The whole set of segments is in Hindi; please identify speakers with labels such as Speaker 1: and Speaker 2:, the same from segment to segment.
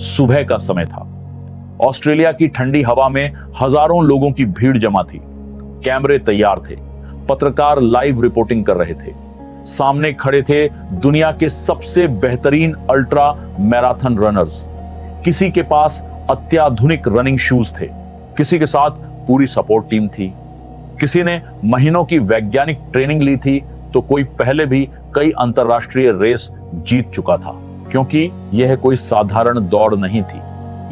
Speaker 1: सुबह का समय था। ऑस्ट्रेलिया की ठंडी हवा में हजारों लोगों की भीड़ जमा थी। कैमरे तैयार थे, पत्रकार लाइव रिपोर्टिंग कर रहे थे। सामने खड़े थे दुनिया के सबसे बेहतरीन अल्ट्रा मैराथन रनर्स। किसी के पास अत्याधुनिक रनिंग शूज थे, किसी के साथ पूरी सपोर्ट टीम थी, किसी ने महीनों की वैज्ञानिक ट्रेनिंग ली थी, तो कोई पहले भी कई अंतरराष्ट्रीय रेस जीत चुका था। क्योंकि यह कोई साधारण दौड़ नहीं थी,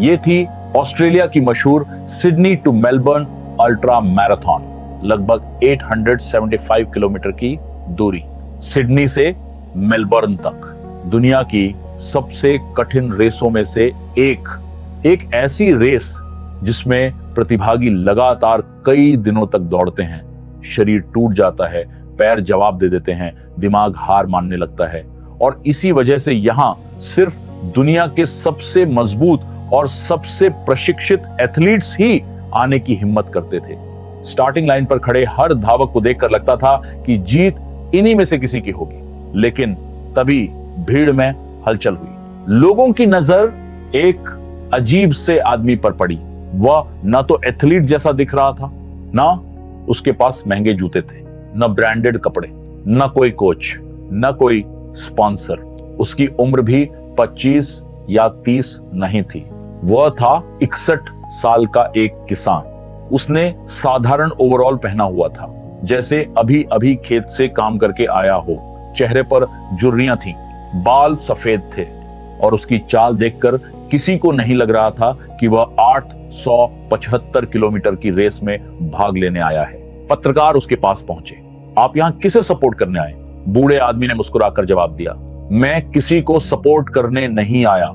Speaker 1: यह थी ऑस्ट्रेलिया की मशहूर Sydney to Melbourne ultra marathon, लगभग 875 किलोमीटर की दूरी। सिडनी से मेलबर्न तक दुनिया की सबसे कठिन रेसों में से एक ऐसी रेस जिसमें प्रतिभागी लगातार कई दिनों तक दौड़ते हैं, शरीर टूट जाता है, पैर जवाब दे देते हैं, दिमाग हार मानने लगता है। और इसी वजह से यहां सिर्फ दुनिया के सबसे मजबूत और सबसे प्रशिक्षित एथलीट्स ही आने की हिम्मत करते थे। स्टार्टिंग लाइन पर खड़े हर धावक को देखकर लगता था कि जीत इन्हीं में से किसी की होगी। लेकिन तभी भीड़ में हलचल हुई। लोगों की नजर एक अजीब से आदमी पर पड़ी। वह न तो एथलीट जैसा दिख रहा था, ना उसके पास महंगे जूते थे, न ब्रांडेड कपड़े, न कोई कोच, न कोई स्पॉन्सर। उसकी उम्र भी 25 या 30 नहीं थी। वह था 61 साल का एक किसान। उसने साधारण ओवरऑल पहना हुआ था, जैसे अभी अभी खेत से काम करके आया हो। चेहरे पर झुर्रियां थीं, बाल सफेद थे और उसकी चाल देखकर किसी को नहीं लग रहा था कि वह 875 किलोमीटर की रेस में भाग लेने आया है। पत्रकार उसके पास पहुंचे। आप यहां किसे सपोर्ट करने आए? बूढ़े आदमी ने मुस्कुराकर जवाब दिया, मैं किसी को सपोर्ट करने नहीं आया,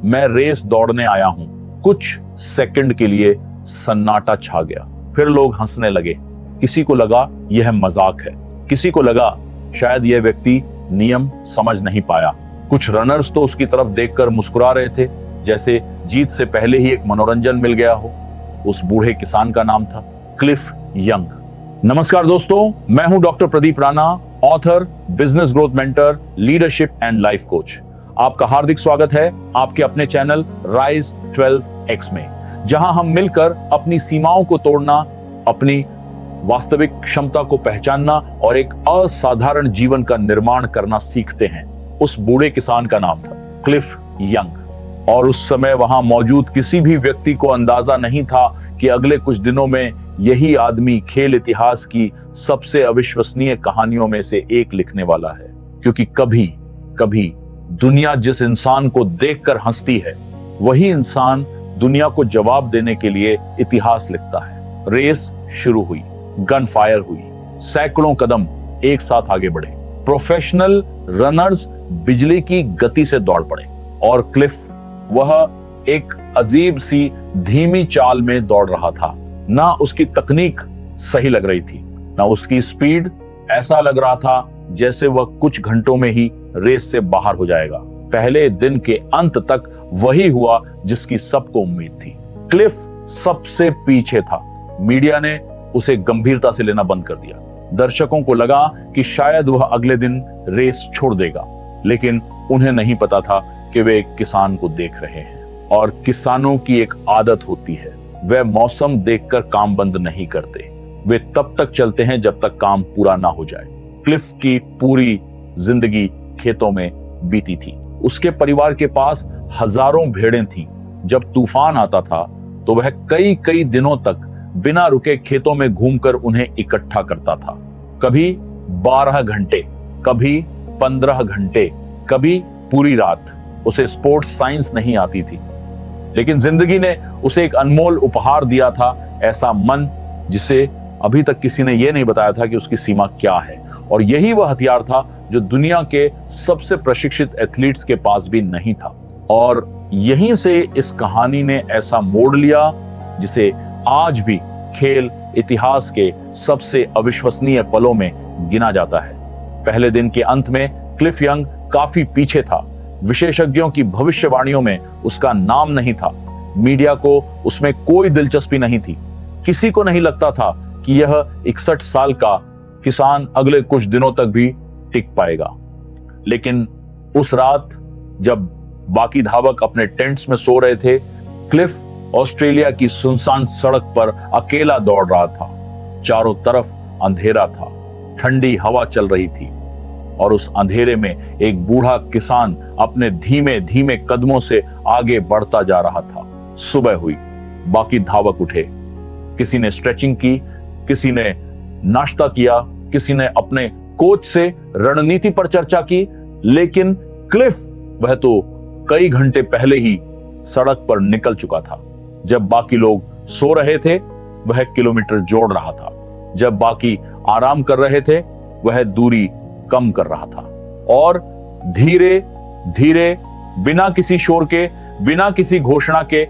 Speaker 1: मैं रेस दौड़ने आया हूं। कुछ सेकंड के लिए सन्नाटा छा गया। फिर लोग हंसने लगे। किसी को लगा यह मजाक है, किसी को लगा शायद यह व्यक्ति नियम समझ नहीं पाया। कुछ रनर्स तो उसकी तरफ देखकर मुस्कुरा रहे थे, जैसे जीत से पहले ही एक मनोरंजन मिल गया हो। उस बूढ़े किसान का नाम था क्लिफ यंग। नमस्कार दोस्तों, मैं हूं doctor Pradeep Rana, author, business growth mentor, leadership and life coach. आपका हार्दिक स्वागत है आपके अपने चैनल राइज 12X में, जहां हम मिलकर अपनी सीमाओं को तोड़ना, अपनी वास्तविक क्षमता को पहचानना और एक असाधारण जीवन का निर्माण करना सीखते हैं। उस बूढ़े किसान का नाम था क्लिफ यंग। और उस समय वहां मौजूद किसी भी व्यक्ति को अंदाजा नहीं था कि अगले कुछ दिनों में यही आदमी खेल इतिहास की सबसे अविश्वसनीय कहानियों में से एक लिखने वाला है। क्योंकि कभी कभी दुनिया जिस इंसान को देखकर हंसती है, वही इंसान दुनिया को जवाब देने के लिए इतिहास लिखता है। रेस शुरू हुई, गन फायर हुई, सैकड़ों कदम एक साथ आगे बढ़े। प्रोफेशनल रनर्स बिजली की गति से दौड़ पड़े और क्लिफ, वह एक अजीब सी धीमी चाल में दौड़ रहा था। ना उसकी तकनीक सही लग रही थी, ना उसकी स्पीड। ऐसा लग रहा था जैसे वह कुछ घंटों में ही रेस से बाहर हो जाएगा। पहले दिन के अंत तक वही हुआ जिसकी सबको उम्मीद थी। क्लिफ सबसे पीछे था। मीडिया ने उसे गंभीरता से लेना बंद कर दिया। दर्शकों को लगा कि शायद वह अगले दिन रेस छोड़ देगा, लेकिन उन्हें नहीं पता था कि वे एक किसान को देख रहे हैं। और किसानों की एक आदत होती है, वे मौसम देखकर काम बंद नहीं करते। वे तब तक चलते हैं जब तक काम पूरा ना हो जाए। क्लिफ की पूरी जिंदगी खेतों में बीती थी। उसके परिवार के पास हजारों भेड़ें थीं। जब तूफान आता था तो वह कई कई दिनों तक बिना रुके खेतों में घूमकर उन्हें इकट्ठा करता था। कभी 12 घंटे, कभी 15 घंटे, कभी पूरी रात। उसे स्पोर्ट्स साइंस नहीं आती थी, लेकिन जिंदगी ने उसे एक अनमोल उपहार दिया था, ऐसा मन जिसे अभी तक किसी ने यह नहीं बताया था कि उसकी सीमा क्या है। और यही वह हथियार था जो दुनिया के सबसे प्रशिक्षित एथलीट्स के पास भी नहीं था। और यहीं से इस कहानी ने ऐसा मोड़ लिया जिसे आज भी खेल इतिहास के सबसे अविश्वसनीय पलों में गिना जाता है। पहले दिन के अंत में क्लिफ यंग काफी पीछे था। विशेषज्ञों की भविष्यवाणियों में उसका नाम नहीं था। मीडिया को उसमें कोई दिलचस्पी नहीं थी। किसी को नहीं लगता था कि यह 61 साल का किसान अगले कुछ दिनों तक भी टिक पाएगा। लेकिन उस रात जब बाकी धावक अपने टेंट्स में सो रहे थे। क्लिफ ऑस्ट्रेलिया की सुनसान सड़क पर अकेला दौड़ रहा था। चारों तरफ अंधेरा था, ठंडी हवा चल रही थी और उस अंधेरे में एक बूढ़ा किसान अपने धीमे धीमे कदमों से आगे बढ़ता जा रहा था। सुबह हुई, बाकी धावक उठे। किसी ने स्ट्रेचिंग की, किसी ने नाश्ता किया, किसी ने अपने कोच से रणनीति पर चर्चा की, लेकिन क्लिफ वह तो कई घंटे पहले ही सड़क पर निकल चुका था। जब बाकी लोग सो रहे थे, वह किलोमीटर जोड़ रहा था। जब बाकी आराम कर रहे थे, वह दूरी कम कर रहा था और धीरे धीरे, बिना किसी शोर के, बिना किसी घोषणा के,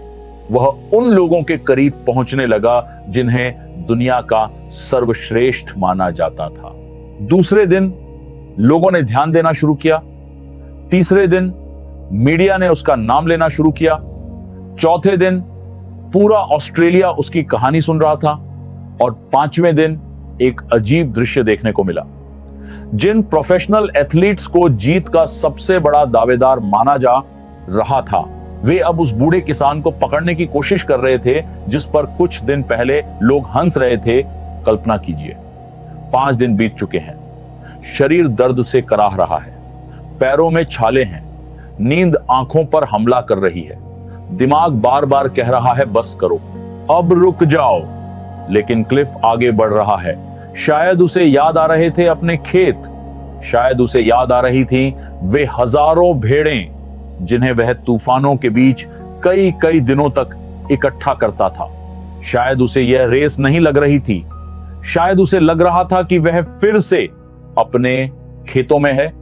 Speaker 1: वह उन लोगों के करीब पहुंचने लगा जिन्हें दुनिया का सर्वश्रेष्ठ माना जाता था। दूसरे दिन लोगों ने ध्यान देना शुरू किया। तीसरे दिन मीडिया ने उसका नाम लेना शुरू किया। चौथे दिन पूरा ऑस्ट्रेलिया उसकी कहानी सुन रहा था और पांचवें दिन एक अजीब दृश्य देखने को मिला। जिन प्रोफेशनल एथलीट्स को जीत का सबसे बड़ा दावेदार माना जा रहा था, वे अब उस बूढ़े किसान को पकड़ने की कोशिश कर रहे थे जिस पर कुछ दिन पहले लोग हंस रहे थे। कल्पना कीजिए, 5 दिन बीत चुके हैं। शरीर दर्द से कराह रहा है, पैरों में छाले हैं, नींद आंखों पर हमला कर रही है, दिमाग बार बार कह रहा है बस करो, अब रुक जाओ। लेकिन क्लिफ आगे बढ़ रहा है। शायद उसे याद आ रहे थे अपने खेत, शायद उसे याद आ रही थी वे हजारों भेड़ें जिन्हें वह तूफानों के बीच कई कई दिनों तक इकट्ठा करता था। शायद उसे यह रेस नहीं लग रही थी, शायद उसे लग रहा था कि वह फिर से अपने खेतों में है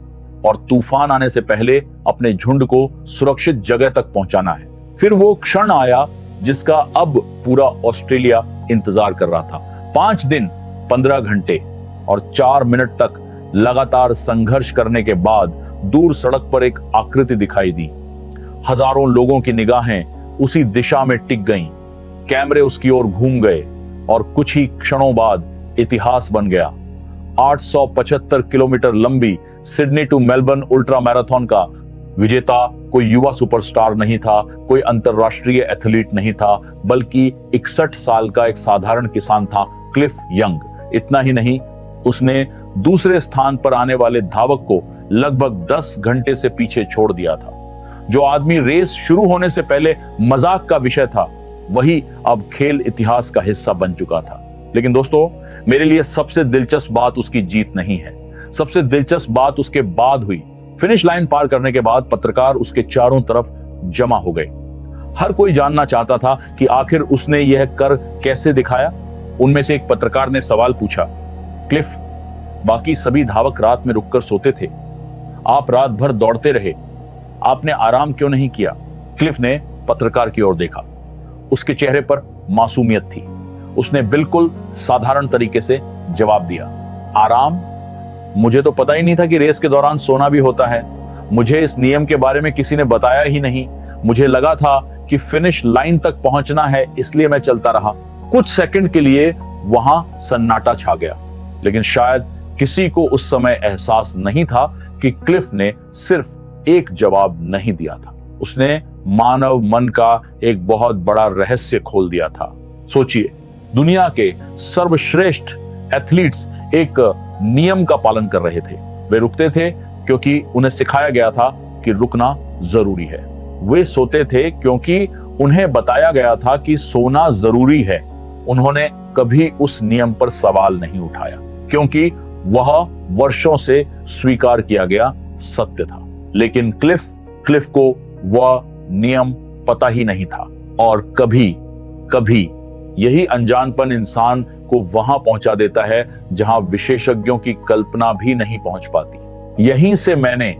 Speaker 1: और तूफान आने से पहले अपने झुंड को सुरक्षित जगह तक पहुंचाना है। फिर वो क्षण आया जिसका अब पूरा ऑस्ट्रेलिया इंतजार कर रहा था। 5 दिन, 15 घंटे और 4 मिनट तक लगातार संघर्ष करने के बाद दूर सड़क पर एक आकृति दिखाई दी। हजारों लोगों की निगाहें उसी दिशा में टिक गईं। कैमरे उसकी ओर घूम गए और कुछ ही क्षणों बाद इतिहास बन गया। 875 किलोमीटर लंबी Sydney to Melbourne ultra marathon का विजेता कोई युवा सुपरस्टार नहीं था, कोई अंतरराष्ट्रीय एथलीट नहीं था, बल्कि 61 साल का एक साधारण किसान था, क्लिफ यंग। इतना ही नहीं, उसने दूसरे स्थान पर आने वाले धावक को लगभग 10 घंटे से पीछे छोड़ दिया था। जो आदमी रेस शुरू होने से पहले मजाक का विषय था, वही अब खेल इतिहास का हिस्सा बन चुका था। लेकिन दोस्तों, मेरे लिए सबसे दिलचस्प बात उसकी जीत नहीं है। सबसे दिलचस्प बात उसके बाद हुई। फिनिश लाइन पार करने के बाद पत्रकार उसके चारों तरफ जमा हो गए। हर कोई जानना चाहता था कि आखिर उसने यह कर कैसे दिखाया। उनमें से एक पत्रकार ने सवाल पूछा, क्लिफ, बाकी सभी धावक रात में रुककर सोते थे, आप रात भर दौड़ते रहे, आपने आराम क्यों नहीं किया? क्लिफ ने पत्रकार की ओर देखा। उसके चेहरे पर मासूमियत थी। उसने बिल्कुल साधारण तरीके से जवाब दिया, आराम? मुझे तो पता ही नहीं था कि रेस के दौरान सोना भी होता है। मुझे इस नियम के बारे में किसी ने बताया ही नहीं। मुझे लगा था कि फिनिश लाइन तक पहुंचना है, इसलिए मैं चलता रहा। कुछ सेकंड के लिए वहां सन्नाटा छा गया, लेकिन शायद किसी को उस समय एहसास नहीं था कि क्लिफ ने सिर्फ एक जवाब नहीं दिया था, उसने मानव मन का एक बहुत बड़ा रहस्य खोल दिया था। सोचिए, दुनिया के सर्वश्रेष्ठ एथलीट्स एक नियम का पालन कर रहे थे। वे रुकते थे क्योंकि उन्हें सिखाया गया था कि रुकना जरूरी है। वे सोते थे क्योंकि उन्हें बताया गया था कि सोना जरूरी है। उन्होंने कभी उस नियम पर सवाल नहीं उठाया क्योंकि वह वर्षों से स्वीकार किया गया सत्य था। लेकिन क्लिफ को वह नियम पता ही नहीं था और कभी कभी यही अनजानपन इंसान को वहां पहुंचा देता है जहां विशेषज्ञों की कल्पना भी नहीं पहुंच पाती। यहीं से मैंने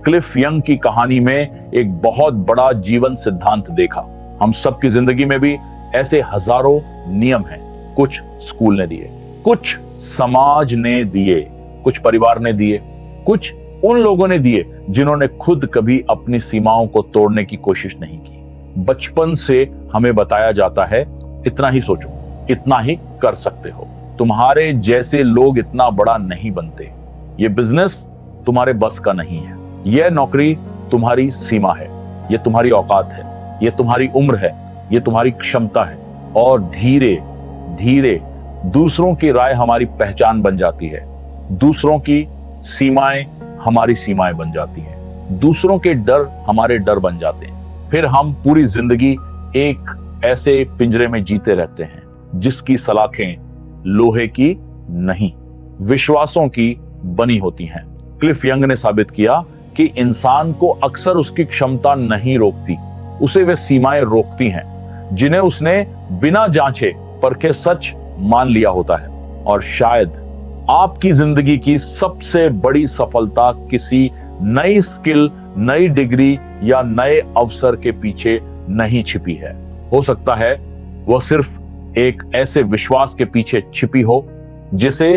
Speaker 1: क्लिफ यंग की कहानी में एक बहुत बड़ा जीवन सिद्धांत देखा। हम सबकी जिंदगी में भी ऐसे हजारों नियम हैं। कुछ स्कूल ने दिए, कुछ समाज ने दिए, कुछ परिवार ने दिए, कुछ उन लोगों ने दिए जिन्होंने खुद कभी अपनी सीमाओं को तोड़ने की कोशिश नहीं की। बचपन से हमें बताया जाता है, इतना ही सोचो, इतना ही कर सकते हो, तुम्हारे जैसे लोग इतना बड़ा नहीं बनते, ये बिजनेस तुम्हारे बस का नहीं है, यह नौकरी तुम्हारी सीमा है, ये तुम्हारी औकात है, ये तुम्हारी उम्र है, ये तुम्हारी क्षमता है। और धीरे धीरे दूसरों की राय हमारी पहचान बन जाती है, दूसरों की सीमाएं हमारी सीमाएं बन जाती हैं, दूसरों के डर हमारे डर बन जाते हैं। फिर हम पूरी जिंदगी एक ऐसे पिंजरे में जीते रहते हैं जिसकी सलाखें लोहे की नहीं, विश्वासों की बनी होती हैं। क्लिफ यंग ने साबित किया कि इंसान को अक्सर उसकी क्षमता नहीं रोकती, उसे वे सीमाएं रोकती हैं जिन्हें उसने बिना जांचे परखे सच मान लिया होता है। और शायद आपकी जिंदगी की सबसे बड़ी सफलता किसी नई स्किल, नई डिग्री या नए अवसर के पीछे नहीं छिपी है। हो सकता है वह सिर्फ एक ऐसे विश्वास के पीछे छिपी हो जिसे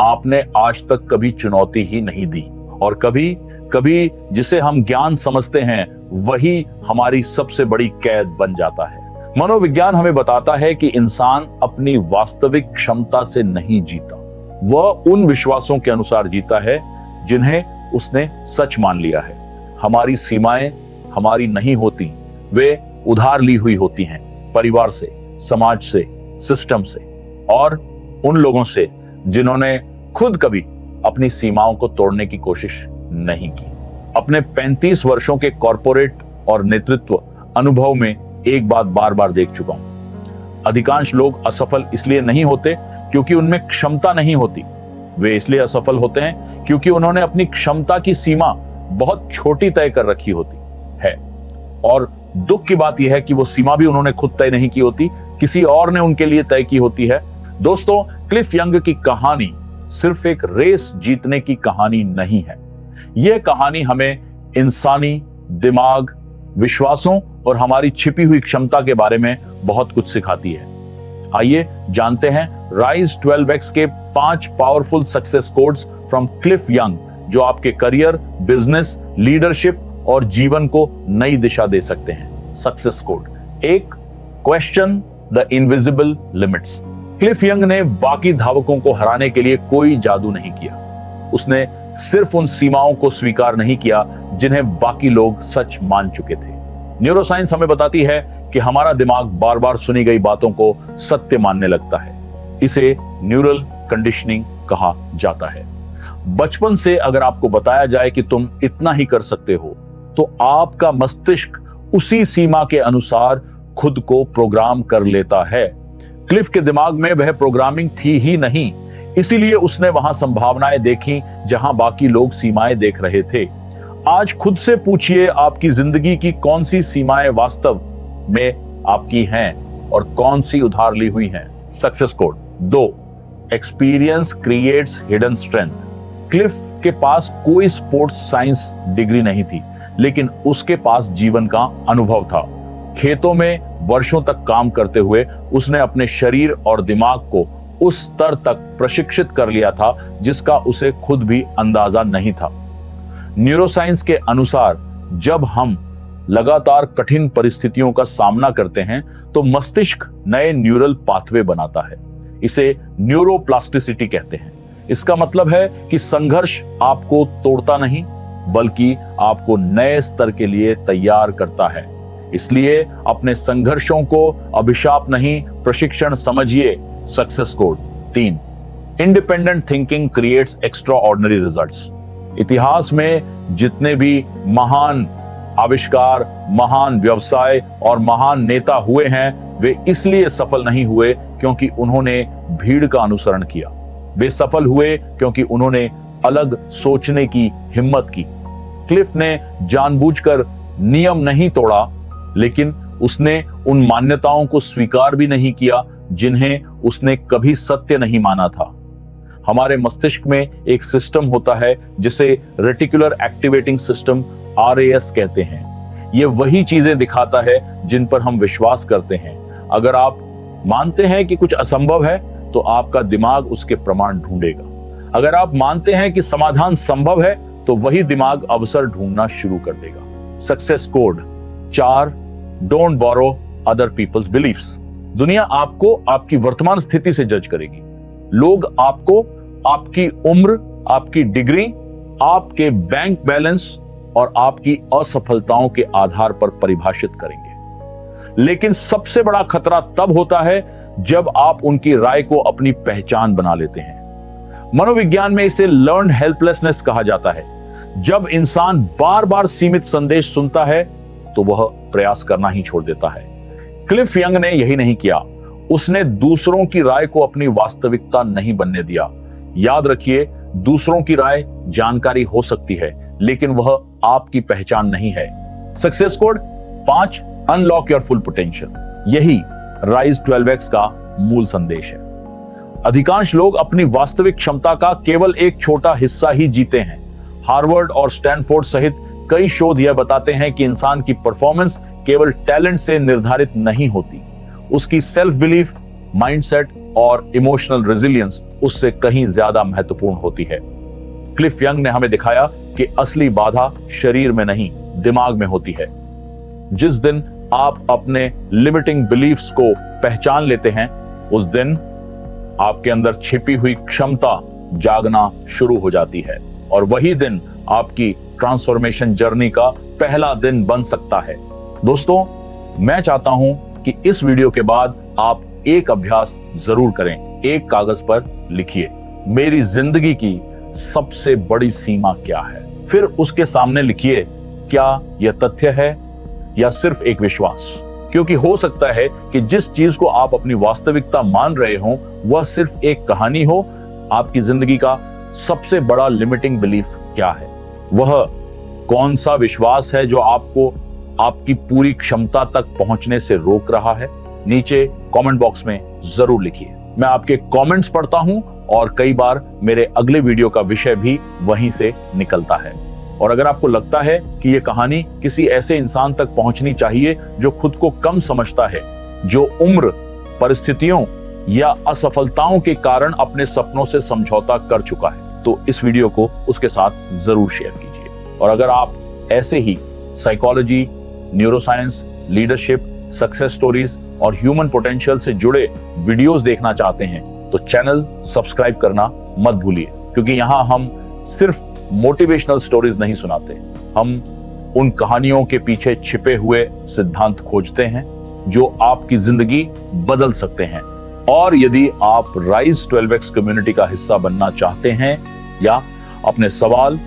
Speaker 1: आपने आज तक कभी चुनौती ही नहीं दी, और कभी कभी जिसे हम ज्ञान समझते हैं वही हमारी सबसे बड़ी कैद बन जाता है। मनोविज्ञान हमें बताता है कि इंसान अपनी वास्तविक क्षमता से नहीं जीता, वह उन विश्वासों के अनुसार जीता है जिन्हें उसने सच मान लिया है। हमारी सीमाएं हमारी नहीं होती, वे उधार ली हुई होती हैं, परिवार से, समाज से, सिस्टम से और उन लोगों से जिन्होंने खुद कभी अपनी सीमाओं को तोड़ने की कोशिश नहीं की। अपने 35 वर्षों के कॉर्पोरेट और नेतृत्व अनुभव में एक बात बार बार देख चुका हूं, अधिकांश लोग असफल इसलिए नहीं होते क्योंकि उनमें क्षमता नहीं होती, वे इसलिए असफल होते हैं क्योंकि उन्होंने अपनी क्षमता की सीमा बहुत छोटी तय कर रखी होती है। और दुख की बात यह है कि वो सीमा भी उन्होंने खुद तय नहीं की होती, किसी और ने उनके लिए तय की होती है। दोस्तों, क्लिफ यंग की कहानी सिर्फ एक रेस जीतने की कहानी नहीं है, यह कहानी हमें इंसानी दिमाग, विश्वासों और हमारी छिपी हुई क्षमता के बारे में बहुत कुछ सिखाती है। आइए जानते हैं राइज 12x के 5 powerful success codes from Cliff young जो आपके करियर, बिजनेस, लीडरशिप और जीवन को नई दिशा दे सकते हैं। Success code 1, question the invisible limits. Cliff young ने बाकी धावकों को हराने के लिए कोई जादू नहीं किया, उसने सिर्फ उन सीमाओं को स्वीकार नहीं किया जिन्हें बाकी लोग सच मान चुके थे। न्यूरोसाइंस हमें बताती है कि हमारा दिमाग बार बार सुनी गई बातों को सत्य मानने लगता है, इसे न्यूरल कंडीशनिंग कहा जाता है। बचपन से अगर आपको बताया जाए कि तुम इतना ही कर सकते हो तो आपका मस्तिष्क उसी सीमा के अनुसार खुद को प्रोग्राम कर लेता है। क्लिफ के दिमाग में वह प्रोग्रामिंग थी ही नहीं, इसीलिए उसने वहां संभावनाएं देखी जहां बाकी लोग सीमाएं देख रहे थे। आज खुद से पूछिए, आपकी जिंदगी की कौन सी सीमाएं वास्तव में आपकी हैं और कौन सी उधार ली हुई हैं। Success code 2, experience creates hidden strength. Cliff के पास कोई स्पोर्ट्स साइंस डिग्री नहीं थी, लेकिन उसके पास जीवन का अनुभव था। खेतों में वर्षों तक काम करते हुए उसने अपने शरीर और दिमाग को उस स्तर तक प्रशिक्षित कर लिया था जिसका उसे खुद भी अंदाजा नहीं था। न्यूरोसाइंस के अनुसार जब हम लगातार कठिन परिस्थितियों का सामना करते हैं तो मस्तिष्क नए न्यूरल पाथवे बनाता है, इसे न्यूरोप्लास्टिसिटी कहते हैं। इसका मतलब है कि संघर्ष आपको तोड़ता नहीं बल्कि आपको नए स्तर के लिए तैयार करता है। इसलिए अपने संघर्षों को अभिशाप नहीं, प्रशिक्षण समझिए। Success code 3, independent thinking creates extra ordinary results. इतिहास में जितने भी महान आविष्कार, महान व्यवसाय और महान नेता हुए हैं वे इसलिए सफल नहीं हुए क्योंकि उन्होंने भीड़ का अनुसरण किया, वे सफल हुए क्योंकि उन्होंने अलग सोचने की हिम्मत की। क्लिफ ने जानबूझकर नियम नहीं तोड़ा, लेकिन उसने उन मान्यताओं को स्वीकार भी नहीं किया जिन्हें उसने कभी सत्य नहीं माना था। हमारे मस्तिष्क में एक सिस्टम होता है जिसे रेटिकुलर एक्टिवेटिंग सिस्टम RAS कहते हैं। यह वही चीजें दिखाता है जिन पर हम विश्वास करते हैं। अगर आप मानते हैं कि कुछ असंभव है तो आपका दिमाग उसके प्रमाण ढूंढेगा। अगर आप मानते हैं कि समाधान संभव है तो वही दिमाग अवसर ढूंढना शुरू कर देगा। Success code 4, don't borrow other people's beliefs. दुनिया आपको आपकी वर्तमान स्थिति से जज करेगी। लोग आपको आपकी उम्र, आपकी डिग्री, आपके बैंक बैलेंस और आपकी असफलताओं के आधार पर परिभाषित करेंगे। लेकिन सबसे बड़ा खतरा तब होता है जब आप उनकी राय को अपनी पहचान बना लेते हैं। मनोविज्ञान में इसे लर्न्ड हेल्पलेसनेस कहा जाता है। जब इंसान बार बार सीमित संदेश सुनता है तो वह प्रयास करना ही छोड़ देता है। क्लिफ यंग ने यही नहीं किया। उसने दूसरों की राय को अपनी वास्तविकता नहीं बनने दिया। याद रखिए, दूसरों की राय जानकारी हो सकती है, लेकिन वह आपकी पहचान नहीं है। Success code 5, unlock your full potential. यही राइज 12x का मूल संदेश है। अधिकांश लोग अपनी वास्तविक क्षमता का केवल एक छोटा हिस्सा ही जीते हैं। हार्वर्ड और स्टैनफोर्ड सहित कई शोध यह बताते हैं कि इंसान की परफॉर्मेंस केवल टैलेंट से निर्धारित नहीं होती, उसकी सेल्फ बिलीफ, माइंडसेट और इमोशनल रेजिलियंस उससे कहीं ज्यादा महत्वपूर्ण होती है। क्लिफ यंग ने हमें दिखाया कि असली बाधा शरीर में नहीं, दिमाग में होती है। जिस दिन आप अपने लिमिटिंग बिलीफ्स को पहचान लेते हैं, उस दिन आपके अंदर छिपी हुई क्षमता जागना शुरू हो जाती है, और वही दिन आपकी ट्रांसफॉर्मेशन जर्नी का पहला दिन बन सकता है। दोस्तों, मैं चाहता हूं कि इस वीडियो के बाद आप एक अभ्यास जरूर करें। एक कागज पर लिखिए, मेरी जिंदगी की सबसे बड़ी सीमा क्या है। फिर उसके सामने लिखिए, क्या यह तथ्य है या सिर्फ एक विश्वास। क्योंकि हो सकता है कि जिस चीज को आप अपनी वास्तविकता मान रहे हो वह सिर्फ एक कहानी हो। आपकी जिंदगी का सबसे बड़ा लिमिटिंग बिलीफ क्या है? वह कौन सा विश्वास है जो आपको आपकी पूरी क्षमता तक पहुंचने से रोक रहा है? नीचे कमेंट बॉक्स में जरूर लिखिए। मैं आपके कमेंट्स पढ़ता हूं और कई बार मेरे अगले वीडियो का विषय भी वहीं से निकलता है। और अगर आपको लगता है कि यह कहानी किसी ऐसे इंसान तक पहुंचनी चाहिए जो खुद को कम समझता है, जो उम्र, परिस्थितियों या असफलताओं के कारण अपने सपनों से समझौता कर चुका है, तो इस वीडियो को उसके साथ जरूर शेयर कीजिए। और अगर आप ऐसे ही psychology, neuroscience, leadership, success stories और ह्यूमन पोटेंशियल से जुड़े वीडियोस देखना चाहते हैं तो चैनल सब्सक्राइब करना मत भूलिए, क्योंकि यहाँ हम सिर्फ मोटिवेशनल स्टोरीज नहीं सुनाते, हम उन कहानियों के पीछे छिपे हुए सिद्धांत खोजते हैं जो आपकी जिंदगी बदल सकते हैं। और यदि आप राइज 12x कम्युनिटी का हिस्सा बनना चाहते हैं या अपने सवाल,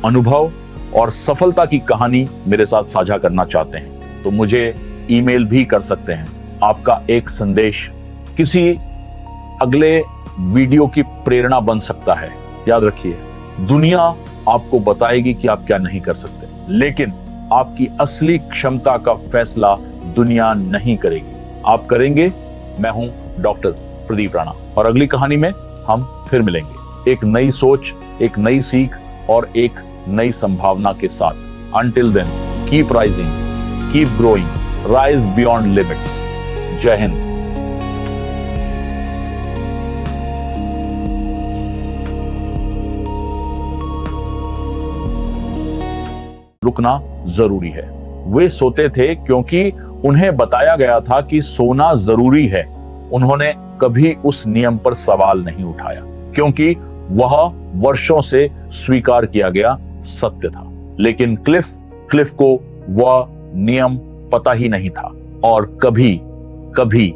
Speaker 1: अनुभव और सफलता की कहानी मेरे साथ साझा करना चाहते हैं तो मुझे ईमेल भी कर सकते हैं। आपका एक संदेश किसी अगले वीडियो की प्रेरणा बन सकता है। याद रखिए, दुनिया आपको बताएगी कि आप क्या नहीं कर सकते, लेकिन आपकी असली क्षमता का फैसला दुनिया नहीं करेगी, आप करेंगे। मैं हूं डॉक्टर प्रदीप राणा और अगली कहानी में हम फिर मिलेंगे, एक नई सोच, एक नई सीख और एक नई संभावना के साथ। Until then, keep rising, keep growing, rise beyond limits. जय हिंद। रुकना जरूरी है। वे सोते थे क्योंकि उन्हें बताया गया था कि सोना जरूरी है। उन्होंने कभी उस नियम पर सवाल नहीं उठाया क्योंकि वह वर्षों से स्वीकार किया गया सत्य था। लेकिन क्लिफ को वह नियम पता ही नहीं था, और कभी कभी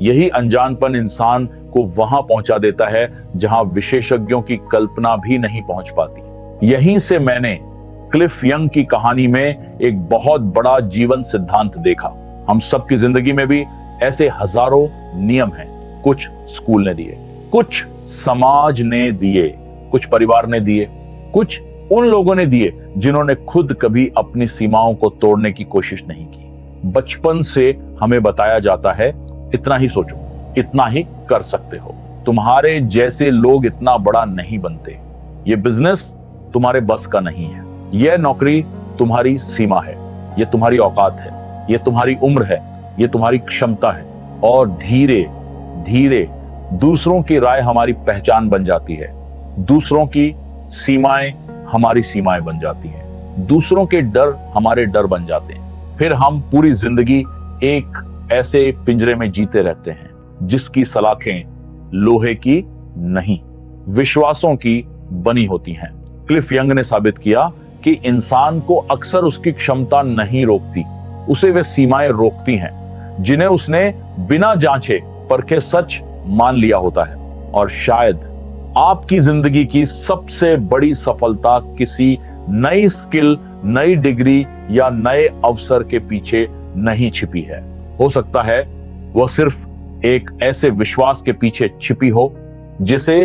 Speaker 1: यही अनजानपन इंसान को वहां पहुंचा देता है जहां विशेषज्ञों की कल्पना भी नहीं पहुंच पाती। यहीं से मैंने क्लिफ यंग की कहानी में एक बहुत बड़ा जीवन सिद्धांत देखा। हम सबकी जिंदगी में भी ऐसे हजारों नियम हैं। कुछ स्कूल ने दिए, कुछ समाज ने दिए, कुछ परिवार ने दिए, कुछ उन लोगों ने दिए जिन्होंने खुद कभी अपनी सीमाओं को तोड़ने की कोशिश नहीं की। बचपन से हमें बताया जाता है, इतना ही सोचो, इतना ही कर सकते हो, तुम्हारे जैसे लोग इतना बड़ा नहीं बनते, ये बिजनेस तुम्हारे बस का नहीं है, यह नौकरी तुम्हारी सीमा है, यह तुम्हारी औकात है, यह तुम्हारी उम्र है, यह तुम्हारी क्षमता है। और धीरे धीरे दूसरों की राय हमारी पहचान बन जाती है, दूसरों की सीमाएं हमारी सीमाएं बन जाती हैं, दूसरों के डर हमारे डर बन जाते हैं। फिर हम पूरी जिंदगी एक ऐसे पिंजरे में जीते रहते हैं जिसकी सलाखें लोहे की नहीं, विश्वासों की बनी होती हैं। क्लिफ यंग ने साबित किया कि इंसान को अक्सर उसकी क्षमता नहीं रोकती, उसे वे सीमाएं रोकती हैं जिन्हें उसने बिना जांचे परखे सच मान लिया होता है। और शायद आपकी जिंदगी की सबसे बड़ी सफलता किसी नई स्किल, नई डिग्री या नए अवसर के पीछे नहीं छिपी है। हो सकता है वह सिर्फ एक ऐसे विश्वास के पीछे छिपी हो जिसे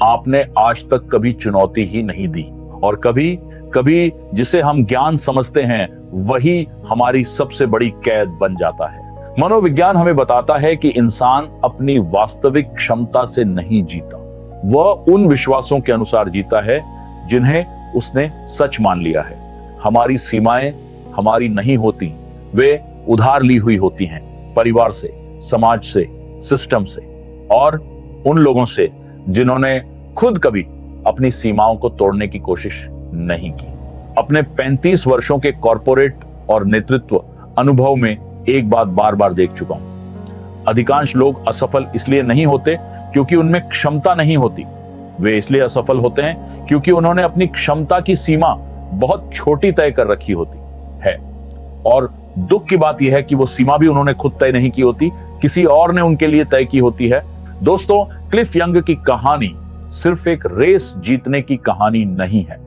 Speaker 1: आपने आज तक कभी चुनौती ही नहीं दी, और कभी कभी जिसे हम ज्ञान समझते हैं वही हमारी सबसे बड़ी कैद बन जाता है। मनोविज्ञान हमें बताता है कि इंसान अपनी वास्तविक क्षमता से नहीं जीता, वह उन विश्वासों के अनुसार जीता है जिन्हें उसने सच मान लिया है। हमारी सीमाएं हमारी नहीं होती, वे उधार ली हुई होती हैं, परिवार से, समाज से, सिस्टम से और उन लोगों से जिन्होंने खुद कभी अपनी सीमाओं को तोड़ने की कोशिश नहीं की। अपने 35 वर्षों के कॉर्पोरेट और नेतृत्व अनुभव में एक बात बार बार देख चुका हूं। अधिकांश लोग असफल इसलिए नहीं होते क्योंकि उनमें क्षमता नहीं होती, वे इसलिए असफल होते हैं क्योंकि उन्होंने अपनी क्षमता की सीमा बहुत छोटी तय कर रखी होती है। और दुख की बात यह है कि वो सीमा भी उन्होंने खुद तय नहीं की होती, किसी और ने उनके लिए तय की होती है। दोस्तों, क्लिफ यंग की कहानी सिर्फ एक रेस जीतने की कहानी नहीं है।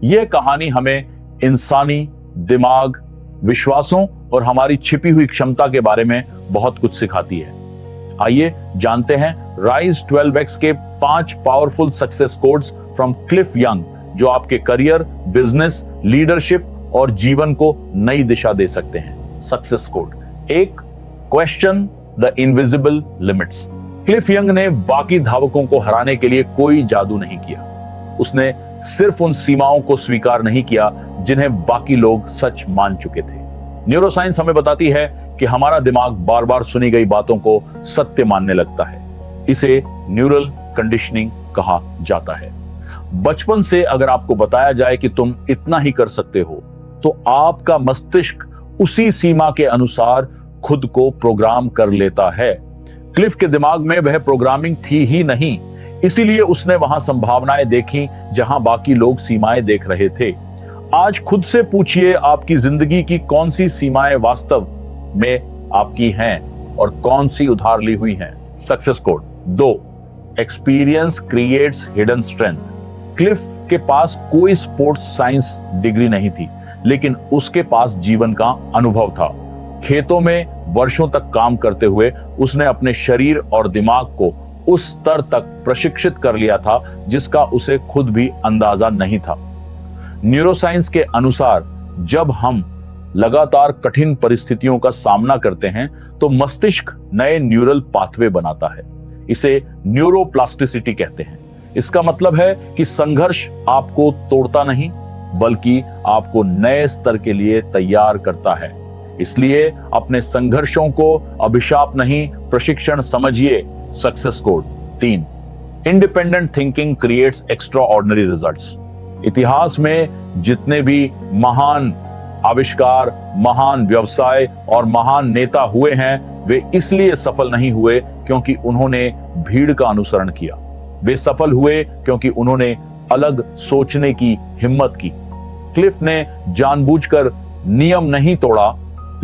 Speaker 1: यह कहानी हमें इंसानी दिमाग, विश्वासों और हमारी छिपी हुई क्षमता के बारे में बहुत कुछ सिखाती है। आइए जानते हैं राइज 12x के 5 powerful success codes from Cliff young जो आपके करियर, बिजनेस, लीडरशिप और जीवन को नई दिशा दे सकते हैं। Success code 1, question the invisible limits. Cliff young ने बाकी धावकों को हराने के लिए कोई जादू नहीं किया, उसने सिर्फ उन सीमाओं को स्वीकार नहीं किया जिन्हें बाकी लोग सच मान चुके थे। न्यूरोसाइंस हमें बताती है कि हमारा दिमाग बार बार सुनी गई बातों को सत्य मानने लगता है। इसे न्यूरल कंडीशनिंग कहा जाता है। बचपन से अगर आपको बताया जाए कि तुम इतना ही कर सकते हो, तो आपका मस्तिष्क उसी सीमा के अनुसार खुद को प्रोग्राम कर लेता है। क्लिफ के दिमाग में वह प्रोग्रामिंग थी ही नहीं, इसीलिए उसने वहां संभावनाएं देखी जहां बाकी लोग सीमाएं देख रहे थे। आज खुद से पूछिए, आपकी जिंदगी की कौन सी सीमाएं वास्तव में आपकी हैं और कौन सी उधार ली हुई हैं। Success code 2, experience creates hidden strength. Cliff के पास कोई स्पोर्ट्स साइंस डिग्री नहीं थी, लेकिन उसके पास जीवन का अनुभव था। खेतों में वर्षों तक काम करते हुए उसने अपने शरीर और दिमाग को उस स्तर तक प्रशिक्षित कर लिया था जिसका उसे खुद भी अंदाजा नहीं था। न्यूरोसाइंस के अनुसार जब हम लगातार कठिन परिस्थितियों का सामना करते हैं तो मस्तिष्क नए न्यूरल पाथवे बनाता है। इसे न्यूरोप्लास्टिसिटी कहते हैं। इसका मतलब है कि संघर्ष आपको तोड़ता नहीं, बल्कि आपको नए स्तर के लिए तैयार करता है। इसलिए अपने संघर्षों को अभिशाप नहीं, प्रशिक्षण समझिए। Success code 3, independent thinking creates extraordinary results. इतिहास में जितने भी महान आविष्कार, महान व्यवसाय और महान नेता हुए हैं, वे इसलिए सफल नहीं हुए क्योंकि उन्होंने भीड़ का अनुसरण किया। वे सफल हुए क्योंकि उन्होंने अलग सोचने की हिम्मत की। क्लिफ ने जानबूझकर नियम नहीं तोड़ा,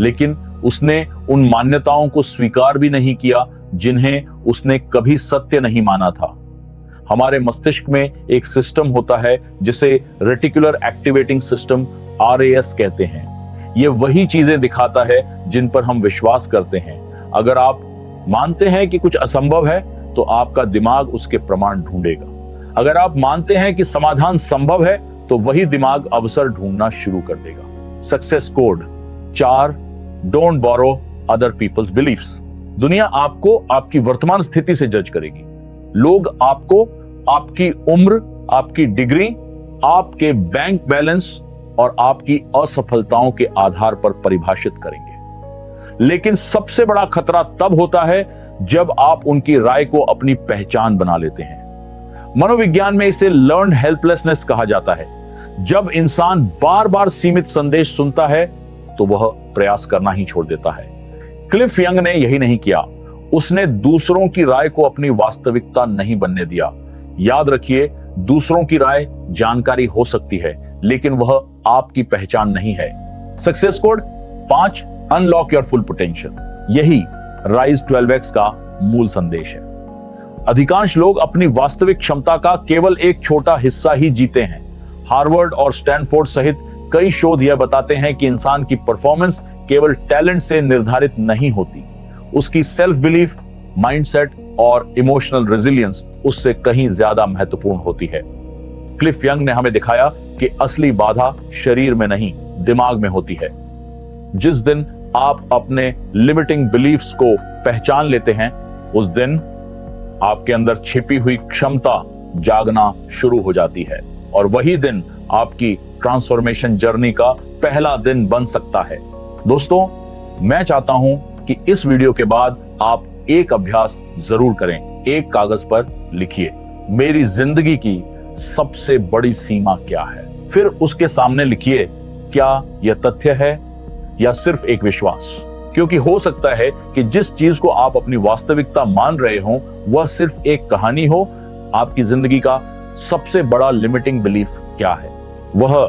Speaker 1: लेकिन उसने उन मान्यताओं को स्वीकार भी नहीं किया जिन्हें उसने कभी सत्य नहीं माना था। हमारे मस्तिष्क में एक सिस्टम होता है जिसे रेटिकुलर एक्टिवेटिंग सिस्टम RAS कहते हैं। यह वही चीजें दिखाता है जिन पर हम विश्वास करते हैं। अगर आप मानते हैं कि कुछ असंभव है तो आपका दिमाग उसके प्रमाण ढूंढेगा। अगर आप मानते हैं कि समाधान संभव है तो वही दिमाग अवसर ढूंढना शुरू कर देगा। Success code 4, don't borrow other people's beliefs. दुनिया आपको आपकी वर्तमान स्थिति से जज करेगी। लोग आपको आपकी उम्र, आपकी डिग्री, आपके बैंक बैलेंस और आपकी असफलताओं के आधार पर परिभाषित करेंगे। लेकिन सबसे बड़ा खतरा तब होता है जब आप उनकी राय को अपनी पहचान बना लेते हैं। मनोविज्ञान में इसे लर्न्ड हेल्पलेसनेस कहा जाता है। जब इंसान बार बार सीमित संदेश सुनता है तो वह प्रयास करना ही छोड़ देता है। क्लिफ यंग ने यही नहीं किया। उसने दूसरों की राय को अपनी वास्तविकता नहीं बनने दिया। याद रखिए, दूसरों की राय जानकारी हो सकती है, लेकिन वह आपकी पहचान नहीं है। Success code 5, unlock your full potential. यही राइज 12x का मूल संदेश है। अधिकांश लोग अपनी वास्तविक क्षमता का केवल एक छोटा हिस्सा ही जीते हैं। हार्वर्ड और स्टैनफोर्ड सहित कई शोध यह बताते हैं कि इंसान की परफॉर्मेंस केवल टैलेंट से निर्धारित नहीं होती, उसकी सेल्फ बिलीफ, माइंडसेट और इमोशनल रेजिलियंस उससे कहीं ज्यादा महत्वपूर्ण होती है। क्लिफ यंग ने हमें दिखाया कि असली बाधा शरीर में नहीं, दिमाग में होती है। जिस दिन आप अपने लिमिटिंग बिलीफ्स को पहचान लेते हैं, उस दिन आपके अंदर छिपी हुई क्षमता जागना शुरू हो जाती है और वही दिन आपकी ट्रांसफॉर्मेशन जर्नी का पहला दिन बन सकता है। दोस्तों, मैं चाहता हूं कि इस वीडियो के बाद आप एक अभ्यास जरूर करें। एक कागज पर लिखिए, मेरी जिंदगी की सबसे बड़ी सीमा क्या है। फिर उसके सामने लिखिए, क्या यह तथ्य है या सिर्फ एक विश्वास। क्योंकि हो सकता है कि जिस चीज को आप अपनी वास्तविकता मान रहे हो वह सिर्फ एक कहानी हो। आपकी जिंदगी का सबसे बड़ा लिमिटिंग बिलीफ क्या है? वह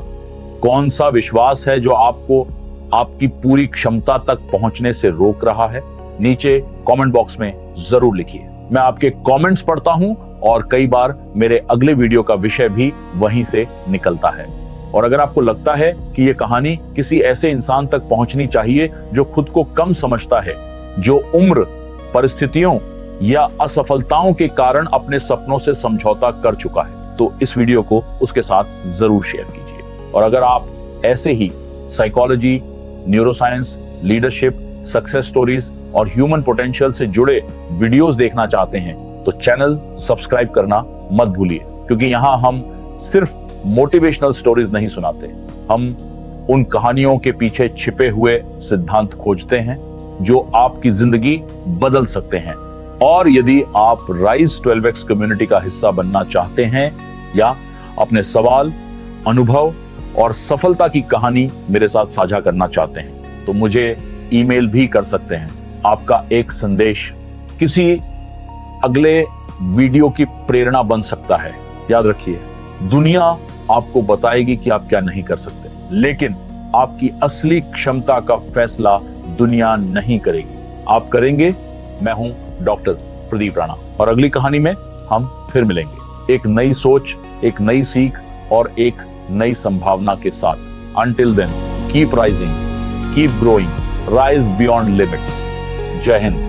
Speaker 1: कौन सा विश्वास है जो आपको आपकी पूरी क्षमता तक पहुंचने से रोक रहा है? नीचे कमेंट बॉक्स में जरूर लिखिए। मैं आपके कमेंट्स पढ़ता हूं और कई बार मेरे अगले वीडियो का विषय भी वहीं से निकलता है। और अगर आपको लगता है कि यह कहानी किसी ऐसे इंसान तक पहुंचनी चाहिए जो खुद को कम समझता है, जो उम्र, परिस्थितियों या असफलताओं के कारण अपने सपनों से समझौता कर चुका है, तो इस वीडियो को उसके साथ जरूर शेयर कीजिए। और अगर आप ऐसे ही psychology, neuroscience, leadership, success stories और ह्यूमन पोटेंशियल से जुड़े वीडियोस देखना चाहते हैं तो चैनल सब्सक्राइब करना मत भूलिए, क्योंकि यहाँ हम सिर्फ मोटिवेशनल स्टोरीज नहीं सुनाते, हम उन कहानियों के पीछे छिपे हुए सिद्धांत खोजते हैं जो आपकी जिंदगी बदल सकते हैं। और यदि आप राइज 12x कम्युनिटी का हिस्सा बनना चाहते हैं या अपने सवाल, अनुभव और सफलता की कहानी मेरे साथ साझा करना चाहते हैं तो मुझे ईमेल भी कर सकते हैं। आपका एक संदेश किसी अगले वीडियो की प्रेरणा बन सकता है। याद रखिए, दुनिया आपको बताएगी कि आप क्या नहीं कर सकते, लेकिन आपकी असली क्षमता का फैसला दुनिया नहीं करेगी, आप करेंगे। मैं हूं डॉक्टर प्रदीप राणा और अगली कहानी में हम फिर मिलेंगे, एक नई सोच, एक नई सीख और एक नई संभावना के साथ। Until then, keep rising, keep growing, rise beyond limits. जय हिंद।